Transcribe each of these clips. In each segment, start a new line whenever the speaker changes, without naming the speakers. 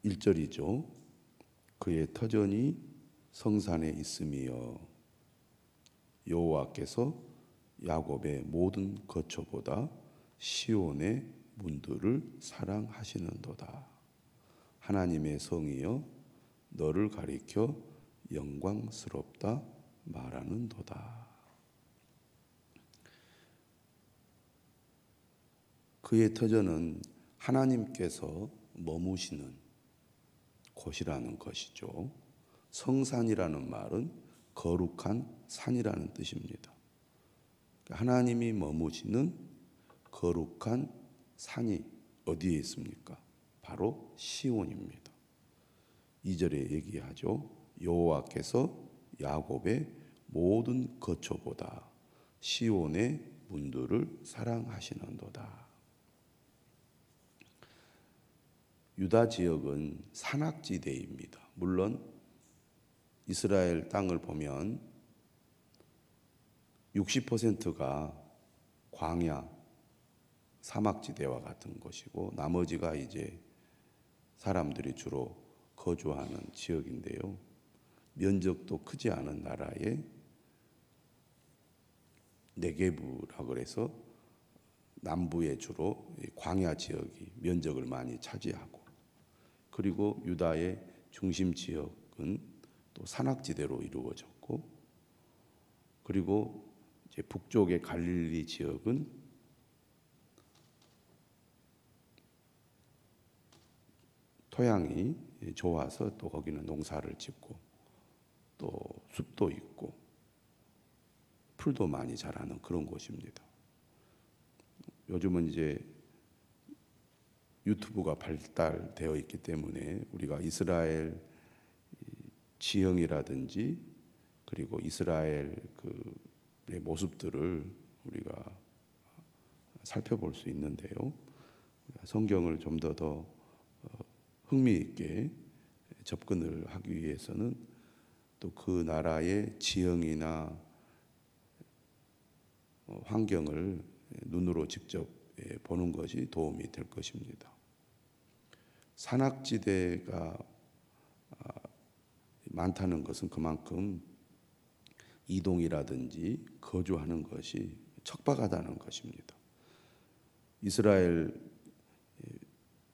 1절이죠. 그의 터전이 성산에 있음이여 여호와께서 야곱의 모든 거처보다 시온의 문들을 사랑하시는도다. 하나님의 성이여 너를 가리켜 영광스럽다 말하는도다. 그의 터전은 하나님께서 머무시는 곳이라는 것이죠. 성산이라는 말은 거룩한 산이라는 뜻입니다. 하나님이 머무시는 거룩한 산이 어디에 있습니까? 바로 시온입니다. 2절에 얘기하죠. 여호와께서 야곱의 모든 거처보다 시온의 문들을 사랑하시는도다. 유다 지역은 산악지대입니다. 물론 이스라엘 땅을 보면 60%가 광야, 사막지대와 같은 것이고 나머지가 이제 사람들이 주로 거주하는 지역인데요. 면적도 크지 않은 나라에 네게부라 그래서 남부에 주로 광야 지역이 면적을 많이 차지하고, 그리고 유다의 중심 지역은 또 산악지대로 이루어졌고, 그리고 이제 북쪽의 갈릴리 지역은 토양이 좋아서 또 거기는 농사를 짓고 또 숲도 있고 풀도 많이 자라는 그런 곳입니다. 요즘은 이제 유튜브가 발달되어 있기 때문에 우리가 이스라엘 지형이라든지 그리고 이스라엘 그 모습들을 우리가 살펴볼 수 있는데요. 성경을 좀 더 흥미있게 접근을 하기 위해서는 또 그 나라의 지형이나 환경을 눈으로 직접 보는 것이 도움이 될 것입니다. 산악지대가 많다는 것은 그만큼 이동이라든지 거주하는 것이 척박하다는 것입니다. 이스라엘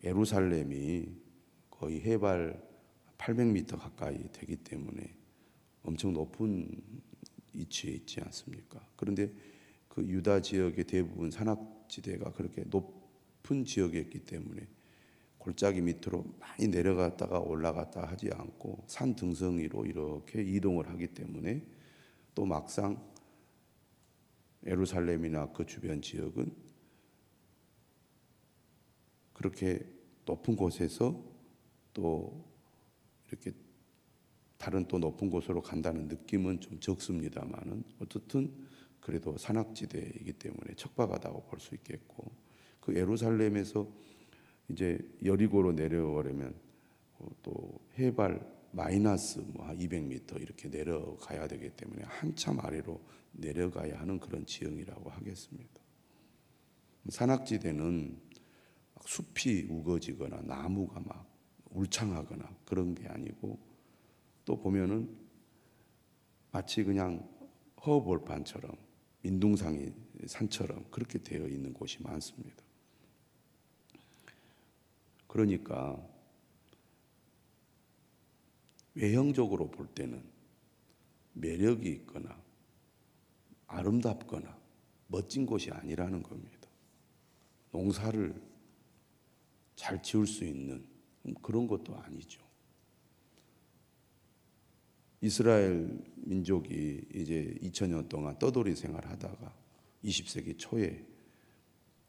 예루살렘이 거의 해발 800m 가까이 되기 때문에 엄청 높은 위치에 있지 않습니까? 그런데 그 유다 지역의 대부분 산악지대가 그렇게 높은 지역에 있기 때문에 골짜기 밑으로 많이 내려갔다가 올라갔다 하지 않고 산 등성이로 이렇게 이동을 하기 때문에 또 막상 예루살렘이나 그 주변 지역은 그렇게 높은 곳에서 또 이렇게 다른 또 높은 곳으로 간다는 느낌은 좀 적습니다만은 어쨌든 그래도 산악지대이기 때문에 척박하다고 볼 수 있겠고, 그 예루살렘에서 이제 여리고로 내려오려면 또 해발 마이너스 200m 이렇게 내려가야 되기 때문에 한참 아래로 내려가야 하는 그런 지형이라고 하겠습니다. 산악지대는 숲이 우거지거나 나무가 막 울창하거나 그런 게 아니고, 또 보면은 마치 그냥 허벌판처럼 민둥상이 산처럼 그렇게 되어 있는 곳이 많습니다. 그러니까 외형적으로 볼 때는 매력이 있거나 아름답거나 멋진 곳이 아니라는 겁니다. 농사를 잘 지을 수 있는 그런 것도 아니죠. 이스라엘 민족이 이제 2000년 동안 떠돌이 생활하다가 20세기 초에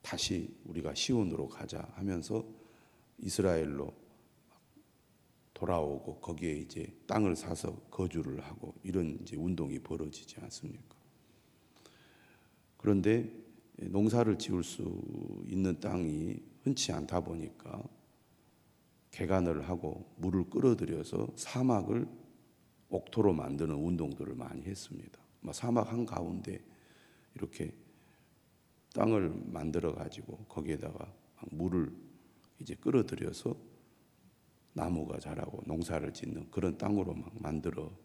다시 우리가 시온으로 가자 하면서 이스라엘로 돌아오고 거기에 이제 땅을 사서 거주를 하고 이런 이제 운동이 벌어지지 않습니까? 그런데 농사를 지을 수 있는 땅이 흔치 않다 보니까 개간을 하고 물을 끌어들여서 사막을 옥토로 만드는 운동들을 많이 했습니다. 사막 한가운데 이렇게 땅을 만들어 가지고 거기에다가 물을 이제 끌어들여서 나무가 자라고 농사를 짓는 그런 땅으로 막 만들어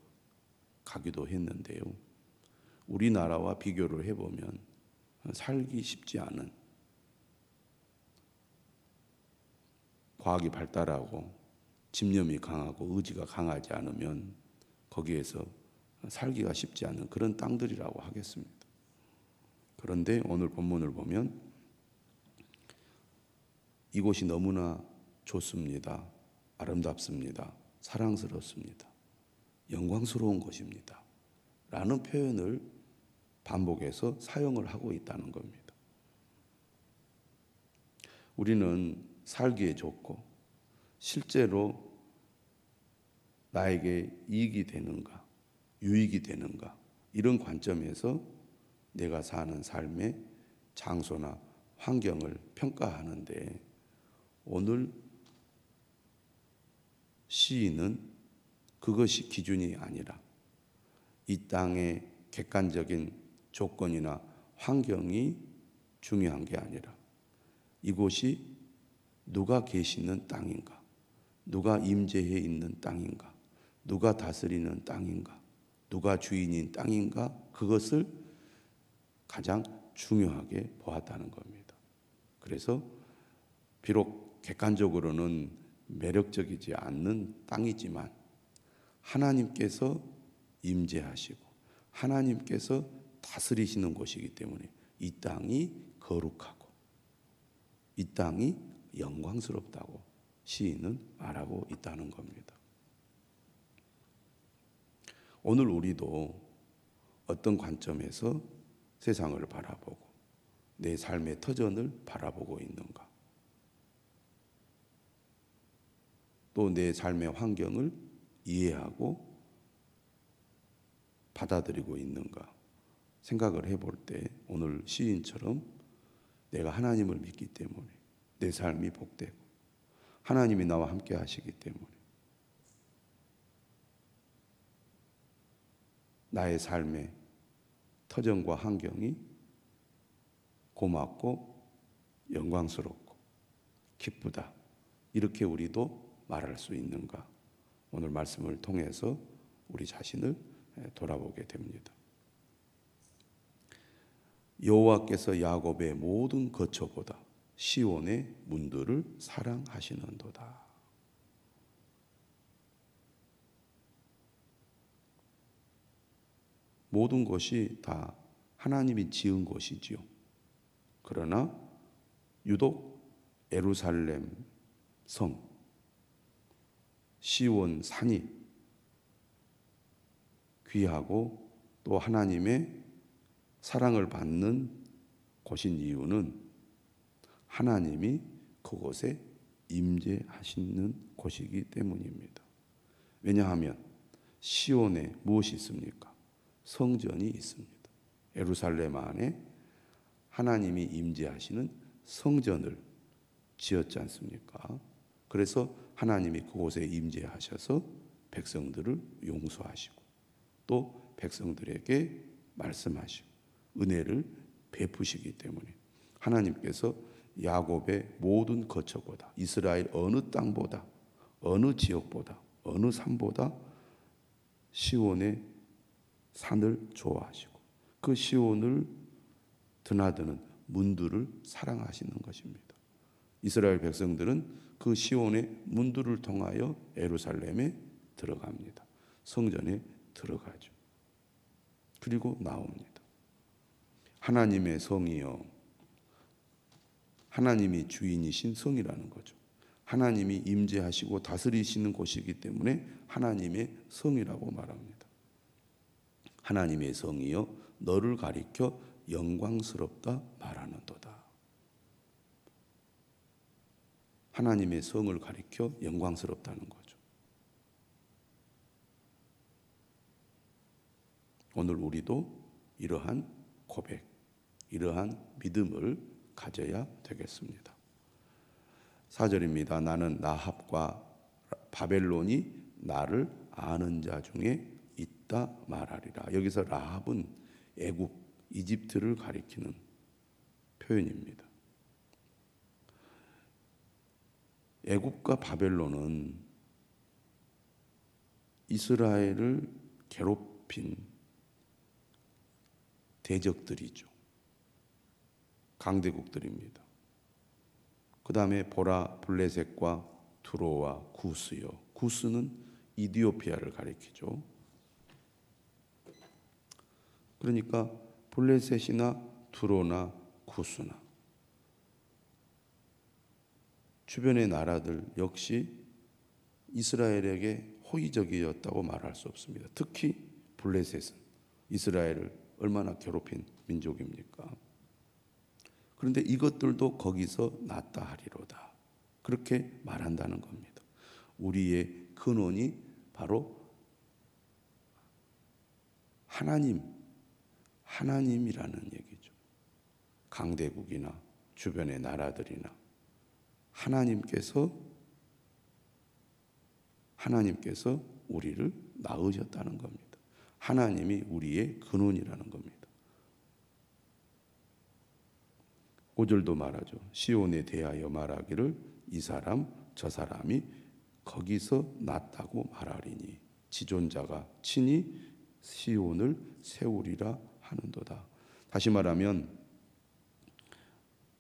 가기도 했는데요. 우리나라와 비교를 해보면 살기 쉽지 않은, 과학이 발달하고 집념이 강하고 의지가 강하지 않으면 거기에서 살기가 쉽지 않은 그런 땅들이라고 하겠습니다. 그런데 오늘 본문을 보면 이곳이 너무나 좋습니다. 아름답습니다. 사랑스럽습니다. 영광스러운 것입니다. 라는 표현을 반복해서 사용을 하고 있다는 겁니다. 우리는 살기에 좋고 실제로 나에게 이익이 되는가, 유익이 되는가, 이런 관점에서 내가 사는 삶의 장소나 환경을 평가하는데, 오늘 시인은 그것이 기준이 아니라 이 땅의 객관적인 조건이나 환경이 중요한 게 아니라 이곳이 누가 계시는 땅인가, 누가 임재해 있는 땅인가, 누가 다스리는 땅인가, 누가 주인인 땅인가, 그것을 가장 중요하게 보았다는 겁니다. 그래서 비록 객관적으로는 매력적이지 않는 땅이지만 하나님께서 임재하시고 하나님께서 다스리시는 곳이기 때문에 이 땅이 거룩하고 이 땅이 영광스럽다고 시인은 말하고 있다는 겁니다. 오늘 우리도 어떤 관점에서 세상을 바라보고 내 삶의 터전을 바라보고 있는가, 또 내 삶의 환경을 이해하고 받아들이고 있는가 생각을 해볼 때, 오늘 시인처럼 내가 하나님을 믿기 때문에 내 삶이 복되고 하나님이 나와 함께 하시기 때문에 나의 삶의 터전과 환경이 고맙고 영광스럽고 기쁘다, 이렇게 우리도 말할 수 있는가, 오늘 말씀을 통해서 우리 자신을 돌아보게 됩니다. 여호와께서 야곱의 모든 거처보다 시온의 문들을 사랑하시는도다. 모든 것이 다 하나님이 지은 것이지요. 그러나 유독 예루살렘 성, 시온 산이 귀하고 또 하나님의 사랑을 받는 곳인 이유는 하나님이 그곳에 임재하시는 곳이기 때문입니다. 왜냐하면 시온에 무엇이 있습니까? 성전이 있습니다. 예루살렘 안에 하나님이 임재하시는 성전을 지었지 않습니까? 그래서 하나님이 그곳에 임재하셔서 백성들을 용서하시고 또 백성들에게 말씀하시고 은혜를 베푸시기 때문에 하나님께서 야곱의 모든 거처보다, 이스라엘 어느 땅보다, 어느 지역보다, 어느 산보다 시온의 산을 좋아하시고 그 시온을 드나드는 문들을 사랑하시는 것입니다. 이스라엘 백성들은 그 시온의 문들을 통하여 예루살렘에 들어갑니다. 성전에 들어가죠. 그리고 나옵니다. 하나님의 성이요, 하나님이 주인이신 성이라는 거죠. 하나님이 임재하시고 다스리시는 곳이기 때문에 하나님의 성이라고 말합니다. 하나님의 성이요 너를 가리켜 영광스럽다 말하는도다. 하나님의 성을 가리켜 영광스럽다는 거죠. 오늘 우리도 이러한 고백, 이러한 믿음을 가져야 되겠습니다. 4절입니다. 나는 라합과 바벨론이 나를 아는 자 중에 있다 말하리라. 여기서 라합은 애굽, 이집트를 가리키는 표현입니다. 애굽과 바벨론은 이스라엘을 괴롭힌 대적들이죠. 강대국들입니다. 그 다음에 보라, 블레셋과 두로와 구스요. 구스는 이디오피아를 가리키죠. 그러니까 블레셋이나 두로나 구스나 주변의 나라들 역시 이스라엘에게 호의적이었다고 말할 수 없습니다. 특히 블레셋은 이스라엘을 얼마나 괴롭힌 민족입니까? 그런데 이것들도 거기서 났다 하리로다. 그렇게 말한다는 겁니다. 우리의 근원이 바로 하나님이라는 얘기죠. 강대국이나 주변의 나라들이나 하나님께서 우리를 낳으셨다는 겁니다. 하나님이 우리의 근원이라는 겁니다. 5절도 말하죠. 시온에 대하여 말하기를 이 사람 저 사람이 거기서 났다고 말하리니 지존자가 친히 시온을 세우리라 하는도다. 다시 말하면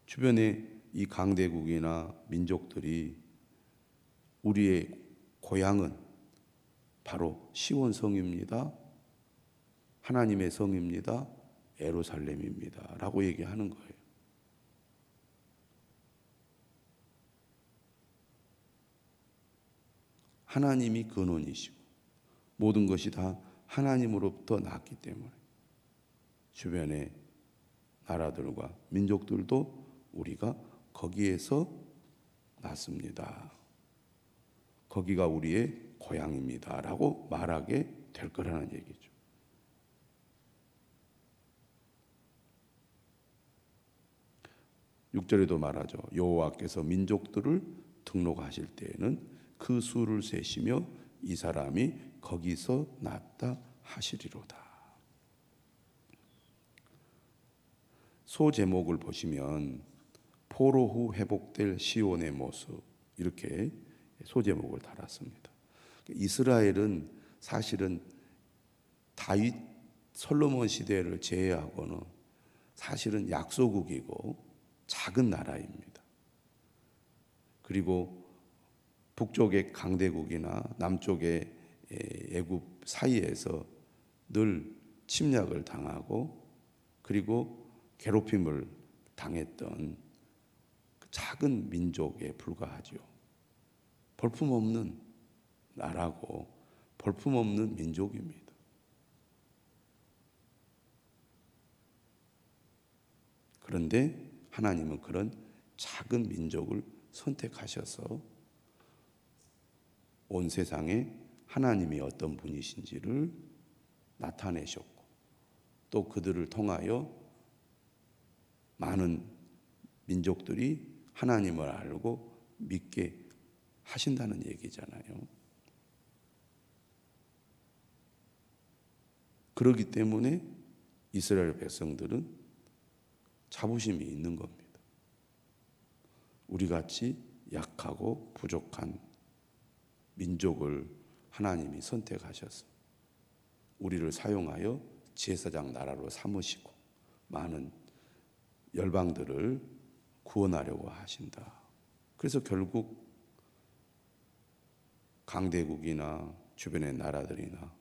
주변에 이 강대국이나 민족들이 우리의 고향은 바로 시온 성입니다. 하나님의 성입니다. 예루살렘입니다. 라고 얘기하는 거예요. 하나님이 근원이시고 모든 것이 다 하나님으로부터 났기 때문에 주변의 나라들과 민족들도 우리가 거기에서 났습니다. 거기가 우리의 고향입니다. 라고 말하게 될 거라는 얘기죠. (6절에도) 말하죠. 여호와께서 민족들을 등록하실 때에는 그 수를 세시며 이 사람이 거기서 났다 하시리로다. 소 제목을 보시면 포로 후 회복될 시온의 모습, 이렇게 소 제목을 달았습니다. 이스라엘은 사실은 다윗 솔로몬 시대를 제외하고는 사실은 약소국이고 작은 나라입니다. 그리고 북쪽의 강대국이나 남쪽의 애굽 사이에서 늘 침략을 당하고 그리고 괴롭힘을 당했던 작은 민족에 불과하죠. 볼품없는 나라고 볼품없는 민족입니다. 그런데 하나님은 그런 작은 민족을 선택하셔서 온 세상에 하나님이 어떤 분이신지를 나타내셨고 또 그들을 통하여 많은 민족들이 하나님을 알고 믿게 하신다는 얘기잖아요. 그렇기 때문에 이스라엘 백성들은 자부심이 있는 겁니다. 우리같이 약하고 부족한 민족을 하나님이 선택하셔서 우리를 사용하여 제사장 나라로 삼으시고 많은 열방들을 구원하려고 하신다. 그래서 결국 강대국이나 주변의 나라들이나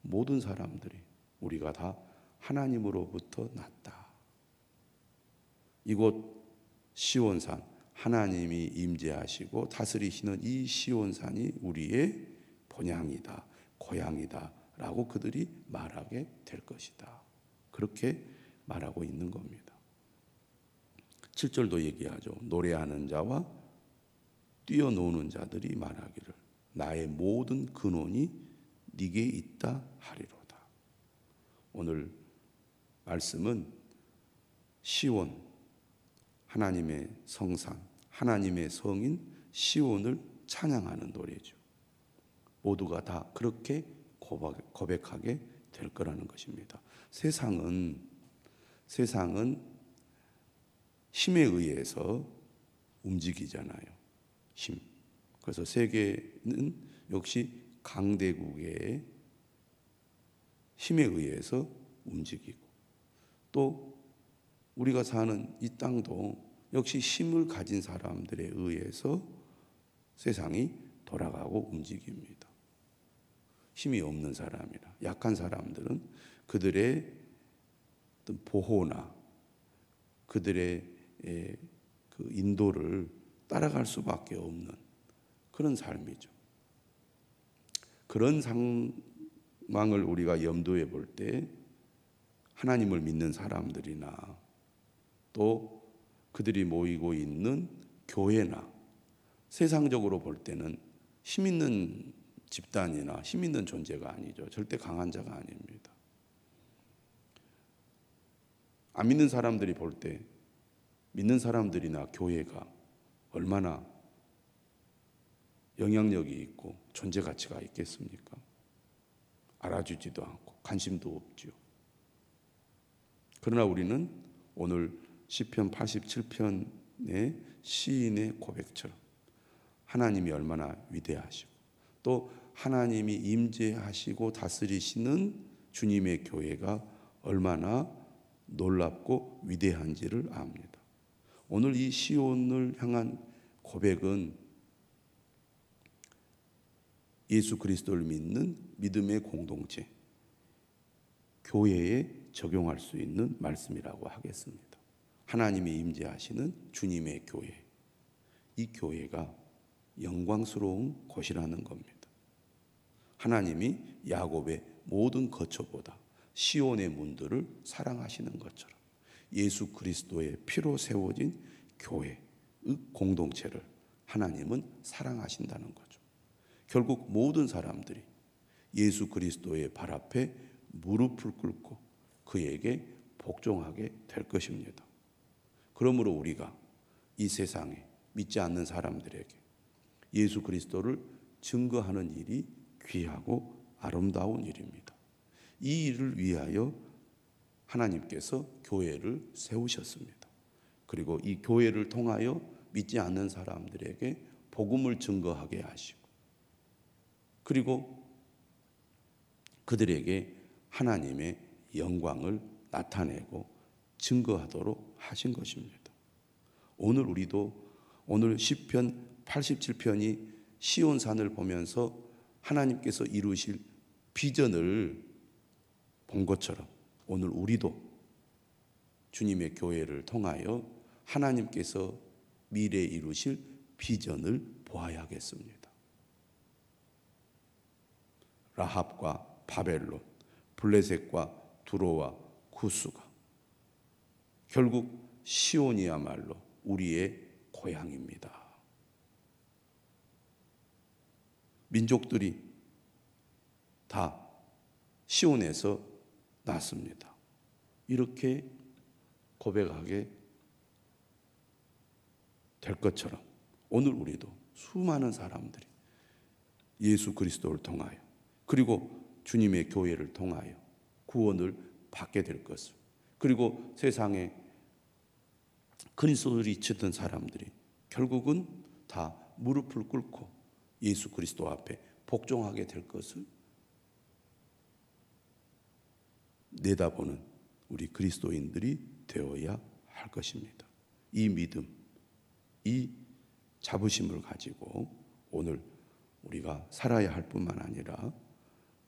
모든 사람들이 우리가 다 하나님으로부터 났다. 이곳 시온산, 하나님이 임재하시고 다스리시는 이 시온산이 우리의 본향이다, 고향이다 라고 그들이 말하게 될 것이다. 그렇게 말하고 있는 겁니다. 7절도 얘기하죠. 노래하는 자와 뛰어노는 자들이 말하기를 나의 모든 근원이 네게 있다 하리로다. 오늘 말씀은 시온, 하나님의 성산, 하나님의 성인 시온을 찬양하는 노래죠. 모두가 다 그렇게 고백하게 될 거라는 것입니다. 세상은 힘에 의해서 움직이잖아요. 힘. 그래서 세계는 역시 강대국의 힘에 의해서 움직이고, 또 우리가 사는 이 땅도 역시 힘을 가진 사람들에 의해서 세상이 돌아가고 움직입니다. 힘이 없는 사람이나 약한 사람들은 그들의 어떤 보호나 그들의 그 인도를 따라갈 수밖에 없는 그런 삶이죠. 그런 상황을 우리가 염두에 볼 때 하나님을 믿는 사람들이나 또 그들이 모이고 있는 교회나 세상적으로 볼 때는 힘 있는 집단이나 힘 있는 존재가 아니죠. 절대 강한 자가 아닙니다. 안 믿는 사람들이 볼 때 믿는 사람들이나 교회가 얼마나 영향력이 있고 존재 가치가 있겠습니까? 알아주지도 않고 관심도 없지요. 그러나 우리는 오늘 시편 87편의 시인의 고백처럼 하나님이 얼마나 위대하시고 또 하나님이 임재하시고 다스리시는 주님의 교회가 얼마나 놀랍고 위대한지를 압니다. 오늘 이 시온을 향한 고백은 예수 그리스도를 믿는 믿음의 공동체, 교회에 적용할 수 있는 말씀이라고 하겠습니다. 하나님이 임재하시는 주님의 교회, 이 교회가 영광스러운 곳이라는 겁니다. 하나님이 야곱의 모든 거처보다 시온의 문들을 사랑하시는 것처럼 예수 그리스도의 피로 세워진 교회의 공동체를 하나님은 사랑하신다는 거죠. 결국 모든 사람들이 예수 그리스도의 발 앞에 무릎을 꿇고 그에게 복종하게 될 것입니다. 그러므로 우리가 이 세상에 믿지 않는 사람들에게 예수 그리스도를 증거하는 일이 귀하고 아름다운 일입니다. 이 일을 위하여 하나님께서 교회를 세우셨습니다. 그리고 이 교회를 통하여 믿지 않는 사람들에게 복음을 증거하게 하시고, 그리고 그들에게 하나님의 영광을 나타내고 증거하도록 하신 것입니다. 오늘 우리도 오늘 시편 87편이 시온산을 보면서 하나님께서 이루실 비전을 본 것처럼 오늘 우리도 주님의 교회를 통하여 하나님께서 미래에 이루실 비전을 보아야겠습니다. 라합과 바벨론, 블레셋과 두로와 구스가 결국 시온이야말로 우리의 고향입니다. 민족들이 다 시온에서 났습니다. 이렇게 고백하게 될 것처럼 오늘 우리도 수많은 사람들이 예수 그리스도를 통하여 그리고 주님의 교회를 통하여 구원을 받게 될 것을, 그리고 세상에 큰 소리 치던 사람들이 결국은 다 무릎을 꿇고 예수 그리스도 앞에 복종하게 될 것을 내다보는 우리 그리스도인들이 되어야 할 것입니다. 이 믿음, 이 자부심을 가지고 오늘 우리가 살아야 할 뿐만 아니라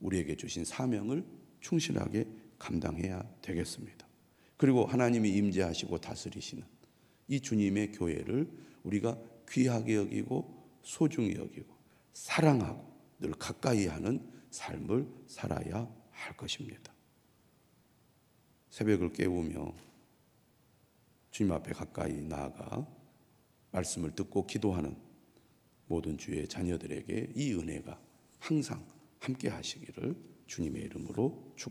우리에게 주신 사명을 충실하게 감당해야 되겠습니다. 그리고 하나님이 임재하시고 다스리시는 이 주님의 교회를 우리가 귀하게 여기고 소중히 여기고 사랑하고 늘 가까이 하는 삶을 살아야 할 것입니다. 새벽을 깨우며 주님 앞에 가까이 나아가 말씀을 듣고 기도하는 모든 주의 자녀들에게 이 은혜가 항상 함께 하시기를 주님의 이름으로 축원합니다.